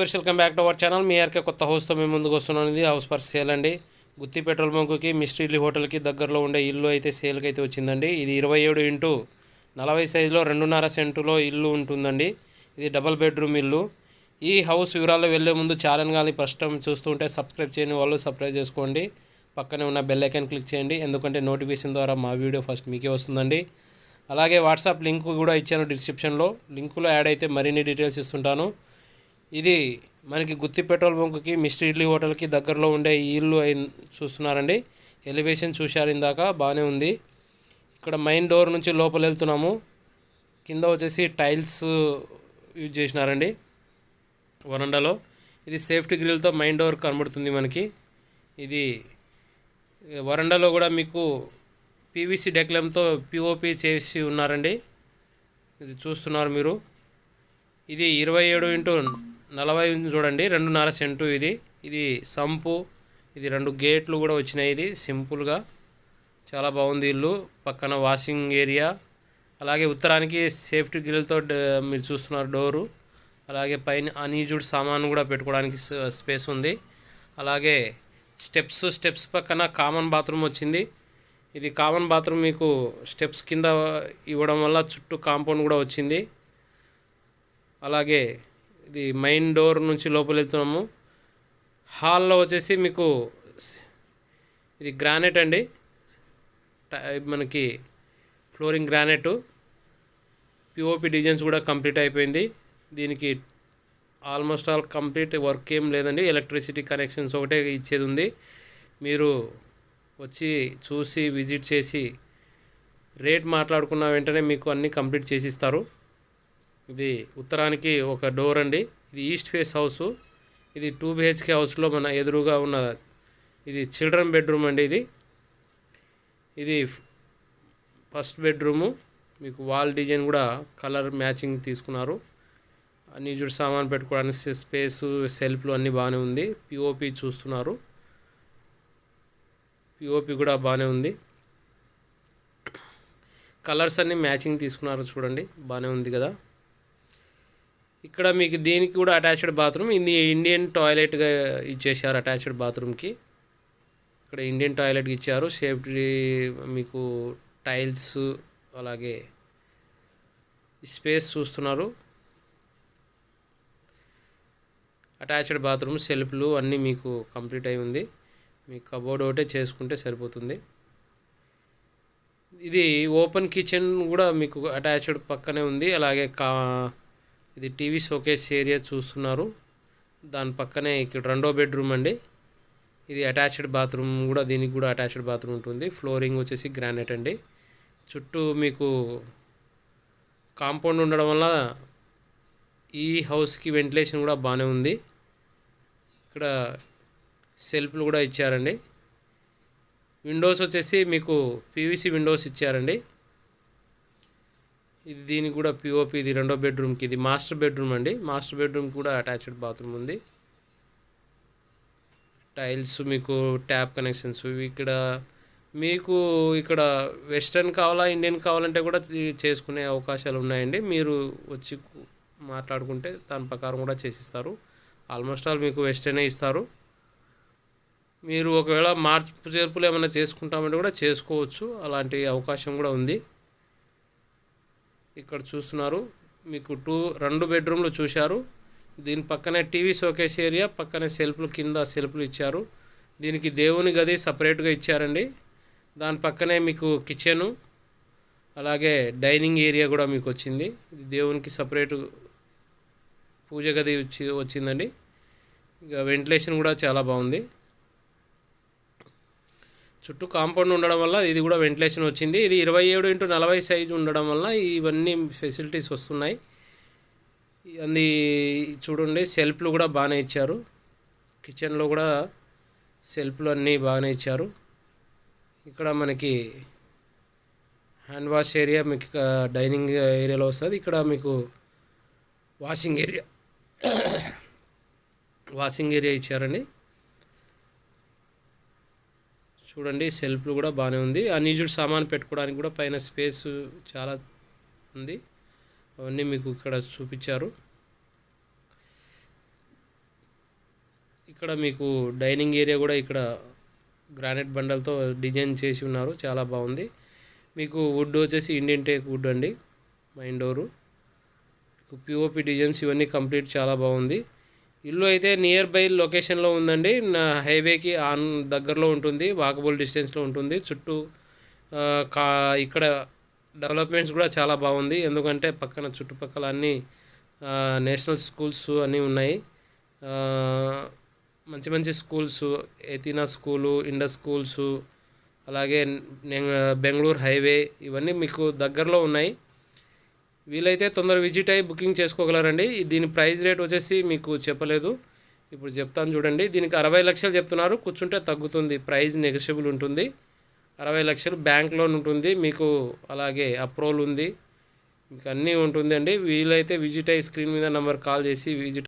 Viewers, welcome back to our channel. మీ RK కొత్త హౌస్తో మేము ముందుకు వస్తున్నాం. ఇది హౌస్ ఫర్ సేల్ అండి. గుత్తి పెట్రోల్ బంకుకి మిస్టర్ ఇడ్లీ హోటల్కి దగ్గరలో ఉండే ఇల్లు అయితే సేల్కి అయితే వచ్చిందండి. ఇది 27x40 సైజులో 2.5 సెంటులో ఇల్లు ఉంటుందండి. ఇది డబల్ బెడ్రూమ్ ఇల్లు. ఈ హౌస్ వివరాల్లో వెళ్ళే ముందు ఛానల్ కానీ ఫస్ట్ టైం చూస్తుంటే సబ్స్క్రైబ్ చేయని వాళ్ళు సబ్స్క్రైబ్ చేసుకోండి. పక్కనే ఉన్న బెల్ ఐకాన్ క్లిక్ చేయండి, ఎందుకంటే నోటిఫికేషన్ ద్వారా మా వీడియో ఫస్ట్ మీకే వస్తుందండి. అలాగే వాట్సాప్ లింక్ కూడా ఇచ్చాను డిస్క్రిప్షన్లో. లింకులో యాడ్ అయితే మరిన్ని డీటెయిల్స్ ఇస్తుంటాను. ఇది మనకి గుత్తి పెట్రోల్ బంకుకి మిస్టర్ ఇడ్లీ హోటల్కి దగ్గరలో ఉండే ఈ ఇల్లు చూస్తున్నారండి. ఎలివేషన్ చూశారు ఇందాక, బాగానే ఉంది. ఇక్కడ మెయిన్ డోర్ నుంచి లోపల వెళ్తున్నాము. కింద వచ్చేసి టైల్స్ యూజ్ చేసినారండి వరండాలో. ఇది సేఫ్టీ గ్రిల్తో మెయిన్ డోర్ కనబడుతుంది మనకి. ఇది వరండాలో కూడా మీకు పీవీసీ డెక్లంతో పిఓపి చేసి ఉన్నారండి. ఇది చూస్తున్నారు మీరు. ఇది 27x40 చూడండి, 2.5 సెంటు. ఇది సంపు. ఇది 2 గేట్లు కూడా వచ్చినాయి. ఇది సింపుల్గా చాలా బాగుంది ఇల్లు. పక్కన వాషింగ్ ఏరియా, అలాగే ఉత్తరానికి సేఫ్టీ గ్రిల్తో మీరు చూస్తున్నారు డోరు. అలాగే పైన అన్యూజ్డ్ సామాను కూడా పెట్టుకోవడానికి స్పేస్ ఉంది. అలాగే స్టెప్స్ పక్కన కామన్ బాత్రూమ్ వచ్చింది. ఇది కామన్ బాత్రూమ్ మీకు స్టెప్స్ కింద ఇవ్వడం వల్ల చుట్టూ కాంపౌండ్ కూడా వచ్చింది. అలాగే ఇది మెయిన్ డోర్ నుంచి లోపల వెళ్తున్నాము. హాల్లో వచ్చేసి మీకు ఇది గ్రానైట్ అండి, మనకి ఫ్లోరింగ్ గ్రానైట్. పిఓపి డిజైన్స్ కూడా కంప్లీట్ అయిపోయింది. దీనికి ఆల్మోస్ట్ ఆల్ కంప్లీట్ వర్క్ ఏం లేదండి. ఎలక్ట్రిసిటీ కనెక్షన్స్ ఒకటే ఇచ్చేది ఉంది. మీరు వచ్చి చూసి విజిట్ చేసి రేట్ మాట్లాడుకున్న వెంటనే మీకు అన్నీ కంప్లీట్ చేసి ఇస్తారు. ఇది ఉత్తరానికి ఒక డోర్ అండి. ఇది ఈస్ట్ ఫేస్ హౌసు. ఇది 2 BHK హౌస్లో మన ఎదురుగా ఉన్న ఇది చిల్డ్రన్ బెడ్రూమ్ అండి. ఇది ఫస్ట్ బెడ్రూము. మీకు వాల్ డిజైన్ కూడా కలర్ మ్యాచింగ్ తీసుకున్నారు. అన్యూజ్డ్ సామాన్ పెట్టుకోవడానికి స్పేసు, సెల్ఫ్లు అన్నీ బాగానే ఉంది. పిఓపి చూస్తున్నారు, పిఓపి కూడా బాగానే ఉంది. కలర్స్ అన్నీ మ్యాచింగ్ తీసుకున్నారు చూడండి, బాగానే ఉంది కదా. ఇక్కడ మీకు దీనికి కూడా అటాచ్డ్ బాత్రూమ్. ఇది ఇండియన్ టాయిలెట్గా ఇచ్చేసారు అటాచ్డ్ బాత్రూమ్కి. ఇక్కడ ఇండియన్ టాయిలెట్కి ఇచ్చారు. సేఫ్టీ మీకు టైల్స్, అలాగే స్పేస్ చూస్తున్నారు. అటాచ్డ్ బాత్రూమ్, సెల్ఫ్లు అన్నీ మీకు కంప్లీట్ అయి ఉంది. మీకు కబోర్డ్ ఒకటే చేసుకుంటే సరిపోతుంది. ఇది ఓపెన్ కిచెన్ కూడా మీకు అటాచ్డ్ పక్కనే ఉంది. అలాగే ఇది టీవీ షోకేస్ ఏరియా చూస్తున్నారు. దాని పక్కనే ఇక్కడ 2వ బెడ్రూమ్ అండి. ఇది అటాచ్డ్ బాత్రూమ్ కూడా, దీనికి కూడా అటాచ్డ్ బాత్రూమ్ ఉంటుంది. ఫ్లోరింగ్ వచ్చేసి గ్రానైట్ అండి. చుట్టూ మీకు కాంపౌండ్ ఉండడం వల్ల ఈ హౌస్కి వెంటిలేషన్ కూడా బాగానే ఉంది. ఇక్కడ సెల్ఫ్లు కూడా ఇచ్చారండి. విండోస్ వచ్చేసి మీకు పీవీసీ విండోస్ ఇచ్చారండి. ఇది దీనికి కూడా పిఓపి. ఇది 2వ బెడ్రూమ్కి. ఇది మాస్టర్ బెడ్రూమ్ అండి. మాస్టర్ బెడ్రూమ్కి కూడా అటాచ్డ్ బాత్రూమ్ ఉంది. టైల్స్, మీకు ట్యాప్ కనెక్షన్స్. ఇక్కడ మీకు ఇక్కడ వెస్ట్రన్ కావాలా, ఇండియన్ కావాలంటే కూడా చేసుకునే అవకాశాలు ఉన్నాయండి. మీరు వచ్చి మాట్లాడుకుంటే దాని ప్రకారం కూడా చేసిస్తారు. ఆల్మోస్ట్ ఆల్ మీకు వెస్ట్రనే ఇస్తారు. మీరు ఒకవేళ మార్పు చేర్పులు ఏమైనా చేసుకుంటామంటే కూడా చేసుకోవచ్చు, అలాంటి అవకాశం కూడా ఉంది. ఇక్కడ చూస్తున్నారు మీకు 2 బెడ్రూమ్లు చూశారు. దీని పక్కనే టీవీ షోకేస్ ఏరియా, పక్కనే సెల్ఫ్లు, కింద సెల్ఫ్లు ఇచ్చారు. దీనికి దేవుని గది సపరేట్గా ఇచ్చారండి. దాని పక్కనే మీకు కిచెను, అలాగే డైనింగ్ ఏరియా కూడా మీకు వచ్చింది. ఇది దేవునికి సపరేట్ పూజ గది వచ్చిందండి. ఇక వెంటిలేషన్ కూడా చాలా బాగుంది. చుట్టూ కాంపౌండ్ ఉండడం వల్ల ఇది కూడా వెంటిలేషన్ వచ్చింది. ఇది 27x40 సైజు ఉండడం వల్ల ఇవన్నీ ఫెసిలిటీస్ వస్తున్నాయి. అది చూడండి, సెల్ఫ్లు కూడా బాగానే ఇచ్చారు. కిచెన్లో కూడా సెల్ఫ్లు అన్నీ బాగానే ఇచ్చారు. ఇక్కడ మనకి హ్యాండ్ వాష్ ఏరియా మీకు డైనింగ్ ఏరియాలో వస్తుంది. ఇక్కడ మీకు వాషింగ్ ఏరియా ఇచ్చారండి. చూడండి, సెల్ఫ్లు కూడా బాగానే ఉంది. అన్యూజ్డ్ సామాన్ పెట్టుకోవడానికి కూడా పైన స్పేస్ చాలా ఉంది. అవన్నీ మీకు ఇక్కడ చూపించారు. ఇక్కడ మీకు డైనింగ్ ఏరియా కూడా ఇక్కడ గ్రానైట్ బండలతో డిజైన్ చేసి ఉన్నారు, చాలా బాగుంది. మీకు వుడ్ వచ్చేసి ఇండియన్ టేక్ వుడ్ అండి. మెయిన్ డోరు పిఓపి డిజైన్స్ ఇవన్నీ కంప్లీట్ చాలా బాగుంది. ఇల్లు అయితే నియర్ బై లొకేషన్లో ఉందండి. నా హైవేకి దగ్గరలో ఉంటుంది, వాకబుల్ డిస్టెన్స్లో ఉంటుంది. చుట్టూ ఇక్కడ డెవలప్మెంట్స్ కూడా చాలా బాగుంది, ఎందుకంటే పక్కన చుట్టుపక్కల అన్నీ నేషనల్ స్కూల్స్ అన్నీ ఉన్నాయి. మంచి మంచి స్కూల్స్, ఎతినా స్కూలు, ఇండస్ స్కూల్స్, అలాగే బెంగళూరు హైవే ఇవన్నీ మీకు దగ్గరలో ఉన్నాయి. వీలైతే తొందర విజిట్ అయ్యి బుకింగ్ చేసుకోగలరండి. దీని ప్రైస్ రేట్ వచ్చేసి మీకు చెప్పలేదు, ఇప్పుడు చెప్తాను చూడండి. దీనికి 60 లక్షలు చెప్తున్నారు, కూర్చుంటే తగ్గుతుంది, ప్రైస్ నెగోషియబుల్ ఉంటుంది. 60 లక్షలు బ్యాంక్ లోన్ ఉంటుంది మీకు, అలాగే అప్రూవల్ ఉంది, మీకు అన్నీ ఉంటుందండి. వీలైతే విజిట్ అయ్యి స్క్రీన్ మీద నెంబర్ కాల్ చేసి విజిట్